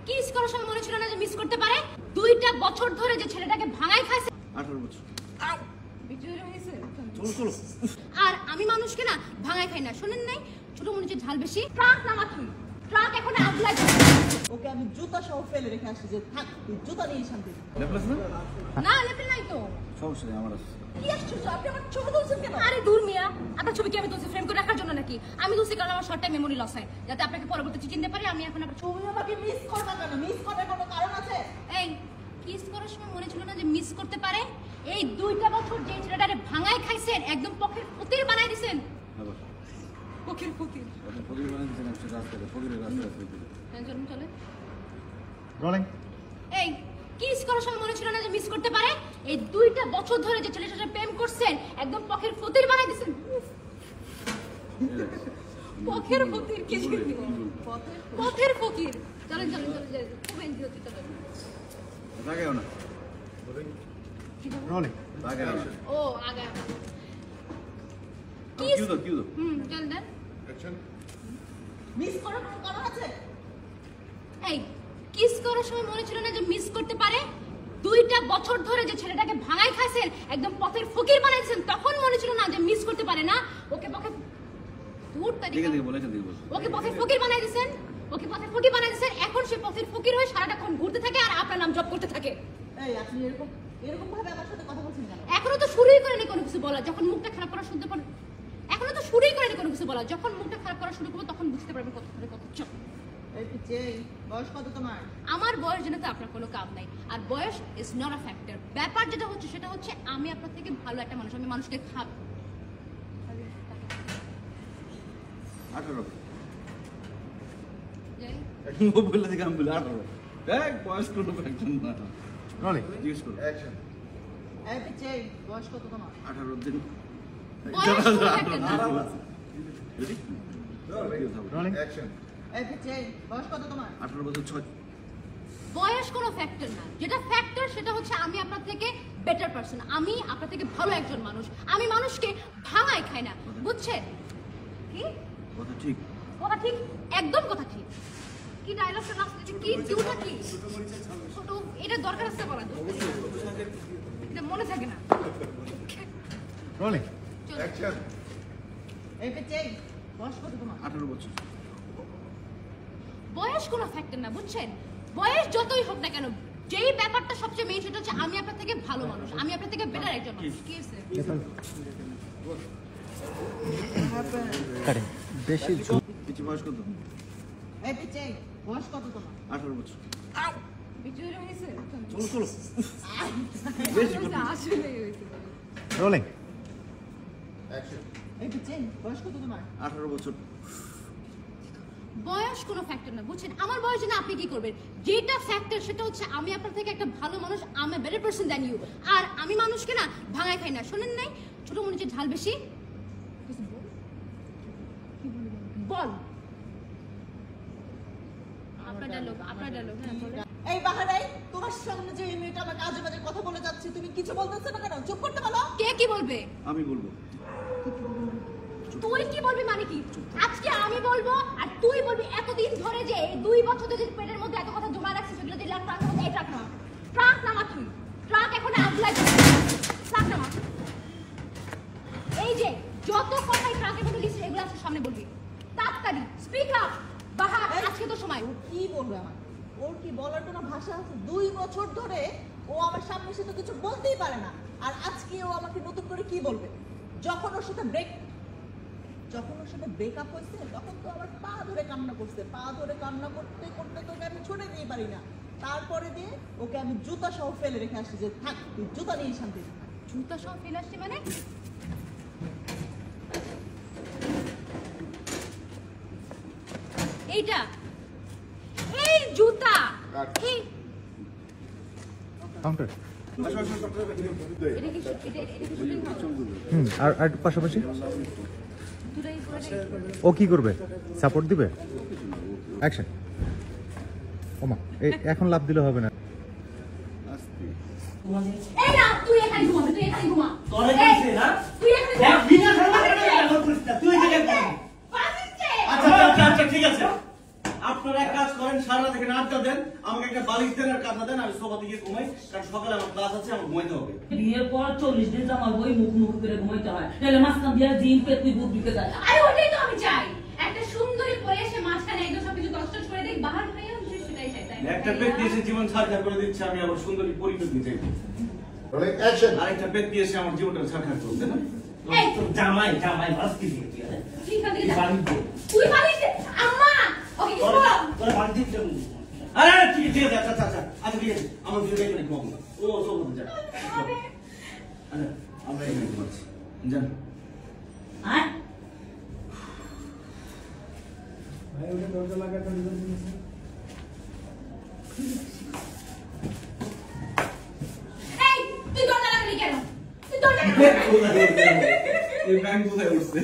Kiss করার সময় মনে ছিল না যে মিস করতে পারে? 2টা বছর ধরে যে ছেলেটাকে ভাঙাই খাইছে। 18 বছর। বিজয় হইছে। চলো। আর আমি মানুষকে না ভাঙাই খাই না, শুনেন নাই? ছোট মনে ঝাল বেশি। ট্রাক নামা তুই। ট্রাক এখন আগলাই। ওকে আমি জুতা সহ ফেলে রেখে আসছি যে থাক তুই জুতা নিয়ে শান্তি। লেপলাস না? না লেপেল নাই তো। সমস্যা নেই আমার আছে। কি আশ্চর্য, আপনি আমার ছবি তুলছেন কেন? আরে দূর মিয়া, আপনার ছবি কি আমি তুলছি ফ্রেম করে রাখার জন্য নাকি? আমি তুলছি কারণ আমার শর্ট টাইম মেমোরি লস হয়, যাতে আপনাকে পরবর্তীতে চিনতে পারি। আমি এখন আপনার তুমি আমাকে মিস করবে কেন? মিস করার কোনো কারণ আছে? এই কিস করার সময় মনে ছিল না যে মিস করতে পারে? এই 2টা বছর যে ছেলেটারে ভাঙাই খাইছেন, একদম পকের ফতির বানাই দিবেন। পকের ফতির। এখন ফকির বানাই দিছেন একটা রাস্তায়, ফকিরের রাস্তায় ফকির। চলুন চলে। রোলিং। এই কিস করার সময় মনে ছিল না যে মিস করতে পারে? এই 2টা বছর ধরে যে ছেলেটার সাথে প্রেম করছেন, একদম পকের ফতির বানাই দিবেন। পকের ফতির কি জিনিস? পথের ফকির। চলেন খুব এনজয় হচ্ছে। চলেন রাগেও না। রোলিং। রাগেও না। ও আগা কিউ দাও। চল দেন। অ্যাকশন। মিস করার কোনো কারণ আছে? এই কিস করার সময় মনে ছিল না যে মিস করতে পারে? 2টা বছর ধরে যে ছেলেটাকে ভাঙাই খাইছেন, একদম পথের ফকির বানাইছেন, তখন মনে ছিল না যে মিস করতে পারে না? ওকে পথে দূর তারিখ ওকে পথের ফকির বানাই দিয়েছেন। এখন সে পথের ফকির হয়ে সারাটাক্ষণ ঘুরতে থাকে আর আপনার নাম জপ করতে থাকে। এই আপনি এরকম ভাবে আমার সাথে কথা বলছেন কেন? এখনো তো শুরুই করেনি কোনো কিছু বলা। যখন মুখটা খারাপ করা শুনতে পারেন, এখনো তো শুরুই করেনি কোনো কিছু বলা। যখন মুখটা খারাপ করা শুরু করবো তখন বুঝতে পারবেন কত ধরে কত চপ। এই পিছে বয়স কত তোমার? আমার বয়স জেনে তো আপনার কোনো কাম নাই। আর বয়স ইজ নট আ ফ্যাক্টর। ব্যাপার যেটা হচ্ছে সেটা হচ্ছে আমি আপনার থেকে ভালো একটা মানুষ, আমি মানুষকে খাবো। 18। যাই। ও বললে দেখে আমি বলি 18। দেখ বয়স কোনো ফ্যাক্টর না। রোলিং। জিজ্ঞেস করো। অ্যাকশন। এই পিছে বয়স কত তোমার? 18 দিন। বয়স কোনো ফ্যাক্টর না। রেডি? রোলিং। অ্যাকশন। এই পিছে বয়স কত তোমার? 18 বছর 6। বয়স কোনো ফ্যাক্টর না। যেটা ফ্যাক্টর সেটা হচ্ছে আমি আপনার থেকে বেটার পারসন, আমি আপনার থেকে ভালো একজন মানুষ। আমি মানুষকে ভাঙাই খাই না, বুঝছেন? কি কথা ঠিক? কথা ঠিক, একদম কথা ঠিক। কি ডায়লগটা লাস্টে কি ডিউটা কি ছোট, এটা দরকার আছে বলা, এটা মনে থাকে না। রোলিং। অ্যাকশন। এই পিছে বয়স কত তোমার? 18 বছর। বয়স কোনো ফ্যাক্টর না, বুঝছেন? বয়স যতই হোক না কেন, যেই ব্যাপারটা সবচেয়ে মেইন সেটা হচ্ছে আমি আপনার থেকে ভালো মানুষ, আমি আপনার থেকে বেটার একজন মানুষ। কি আছে কারেন বেশি কিছু বয়স কত? এই পিছে বয়স কত তোমার? 18 বছর। বিজয় হইছে। চলো। বেশি কত? আসলে হইছে। রোলিং। অ্যাকশন। এই পিছে বয়স কত তোমার? 18 বছর। বয়স কোনো ফ্যাক্টর না, বুঝছেন? আমার বয়স জেনে আপনি কি করবেন? যেটা ফ্যাক্টর সেটা হচ্ছে আমি আপনার থেকে একটা ভালো মানুষ, আমি বেটার পারসন দ্যান ইউ। আর আমি মানুষকে না ভাঙাই খাই না, শুনেন নাই? ছোট মনে ঝাল বেশি। বল আপনার ডায়লগ হ্যাঁ বলেন। এই বাহারাই তোমার সামনে যে এই মেয়েটা আমাকে আজে বাজে কথা বলে যাচ্ছে, তুমি কিছু বলতেছ না কেন? চুপ করতে বলো। কে কি বলবে? আমি বলবো। তুই কি বলবি মানে কি? আজকে আমি বলবো আর তুই বলবি। এতদিন ধরে যে 2 বছর ধরে পেটের মধ্যে এত কথা জমা রাখছিস, সেগুলো দিলে ট্রাক নামা। এই ট্রাক নামা তুই। ট্রাক এখন আগলাই ট্রাক নামা। এই যে যত কথাই ট্রাকের মধ্যে লিখছিস এগুলো আজকে সামনে বলবি। তাড়াতাড়ি স্পিক আপ। বাহা আজকে তো সময়। ও কি বলবে আমার? ওর কি বলার কোনো ভাষা আছে? 2 বছর ধরে ও আমার সামনে এসে তো কিছু বলতেই পারে না, আর আজকে ও আমাকে নতুন করে কি বলবে? যখন ওর সাথে ব্রেকআপ হয়েছে তখন তো আমার পা ধরে কান্না করতে করতে তোকে আমি ছুড়ে দিয়ে পারি না। তারপরে দিয়ে ওকে আমি জুতা সহ ফেলে রেখে আসছি যে থাক তুই জুতা নিয়ে শান্তি। জুতা সহ ফেলে আসছি মানে? এইটা এই জুতা এই কাউন্টার এটা কি শুটিং আর আর পাশাপাশি দুটাই ও কি করবে? সাপোর্ট দিবে? অ্যাকশন। ওমা এখন লাভ দিলে হবে না। এই না তুই এখানে ঘুমা তোরে কইছে না তুই এখানে দেখ বিনা সম্মানে কথা কইছিস তুই যে আচ্ছা ঠিক আছে আপনারা এক কাজ করেন, সারা রাত এখানে আড্ডা দেন, আমাকে একটা বালিশ দেন আর কাঁথা দেন, আমি সোফাতে গিয়ে ঘুমাই, কারণ সকালে আমার ক্লাস আছে, আমার ঘুমাইতে হবে। বিয়ের পর 40 দিন জামা বই মুখ মুখ করে ঘুমাইতে হয়, নাহলে মাঝখান দিয়ে জিন পেতনি বুধ ঢুকে যায়। আরে ওটাই তো আমি চাই, একটা সুন্দরী পরে এসে মাঝখানে একদম সবকিছু কষ্ট করে দেখ বাহার হয়ে আমি সেটাই চাই, তাই না? একটা ব্যক্তি এসে জীবন ছাড়খাড় করে দিচ্ছে, আমি আবার সুন্দরী পরিবেশ দিতে চাই। আরেকটা ব্যক্তি এসে আমার জীবনটা ছাড়খাড় করবে না। এই, জামাই জামাই ভাস্তি দিয়ে দিয়ে তুই এখান থেকে যা। বাড়িতে তুই বালিশ দে। আম্মা ওকে কিছু বলো। তোরা বাড়িতে যাবো। আরে ঠিক আছে, ঠিক আছে, আচ্ছা আচ্ছা আচ্ছা ঠিক আছে, আমার ফিরে এখানে ঘুমাবো। ও সোফাতে যা। আচ্ছা আমরা এখানে ঘুমাচ্ছি, যান। হ্যাঁ এই তুই দরজা লাগালি কেন? তুই দরজা লাগালি কেন? এই ব্যাংক কোথায় উঠছে?